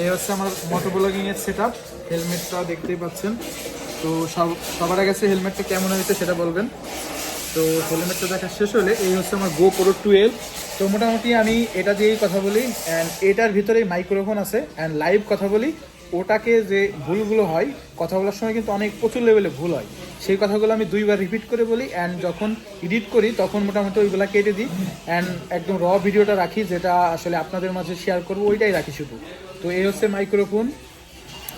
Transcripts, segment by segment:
এই হচ্ছে আমার মোটো ব্লগিংয়ের সেট আপ। হেলমেটটা দেখতেই পাচ্ছেন। তো সবার আগে হেলমেটটা কেমন হয়েছে সেটা বলবেন। তো হেলমেটটা দেখা শেষ হলে এই হচ্ছে আমার GoPro 12। তো মোটামুটি আমি এটা দিয়েই কথা বলি, অ্যান্ড এটার ভিতরে মাইক্রোফোন আছে, অ্যান্ড লাইভ কথা বলি। ওটাকে যে ভুলগুলো হয় কথা বলার সময় কিন্তু অনেক প্রচুর লেভেলে ভুল হয়, সেই কথাগুলো আমি 2বার রিপিট করে বলি, অ্যান্ড যখন এডিট করি তখন মোটামুটি ওইগুলো কেটে দিই, অ্যান্ড একদম ভিডিওটা রাখি, যেটা আসলে আপনাদের মাঝে শেয়ার করবো ওইটাই রাখি শুধু। তো এই হচ্ছে মাইক্রোফোন,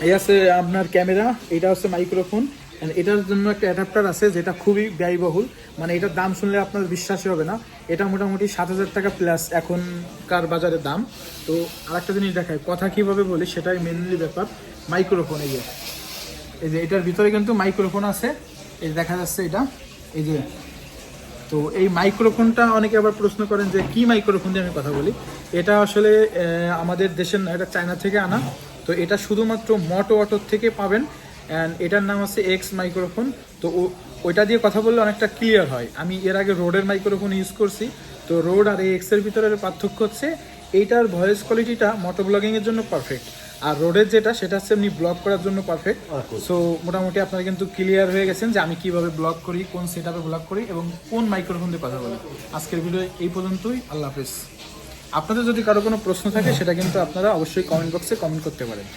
এই আছে আপনার ক্যামেরা, এটা হচ্ছে মাইক্রোফোন, অ্যান্ড এটার জন্য একটা অ্যাডাপ্টার আছে যেটা খুবই ব্যয়বহুল, মানে এটার দাম শুনলে আপনার বিশ্বাসই হবে না। এটা মোটামুটি 7,000 টাকা প্লাস এখনকার বাজারে দাম। তো আরেকটা জিনিস দেখায় কথা কিভাবে বলি সেটাই মেনলি ব্যাপার। মাইক্রোফোন এই যে এটার ভিতরে কিন্তু মাইক্রোফোন আছে, এই দেখা যাচ্ছে এটা, এই যে। তো এই মাইক্রোফোনটা অনেকে আবার প্রশ্ন করেন যে কি মাইক্রোফোন দিয়ে আমি কথা বলি। এটা আসলে আমাদের দেশের না, এটা চায়না থেকে আনা। তো এটা শুধুমাত্র মোটো অটোর থেকে পাবেন, অ্যান্ড এটার নাম হচ্ছে এক্স মাইক্রোফোন। তো ওইটা দিয়ে কথা বললে অনেকটা ক্লিয়ার হয়। আমি এর আগে রোডের মাইক্রোফোন ইউজ করছি। তো রোড আর এই এক্সের ভিতরে পার্থক্য হচ্ছে এইটার ভয়েস কোয়ালিটিটা মোটো ব্লগিংয়ের জন্য পারফেক্ট, আর রোডের যেটা সেটা হচ্ছে এমনি ব্লগ করার জন্য পারফেক্ট। সো মোটামুটি আপনারা কিন্তু ক্লিয়ার হয়ে গেছেন যে আমি কিভাবে ব্লগ করি, কোন সেট আপে ব্লগ করি এবং কোন মাইক্রোফোন দিয়ে কথা বলি। আজকের ভিডিও এই পর্যন্তই। আল্লাহ হাফেজ। আপনাদের যদি কারো কোনো প্রশ্ন থাকে সেটা কিন্তু আপনারা অবশ্যই কমেন্ট বক্সে কমেন্ট করতে পারেন।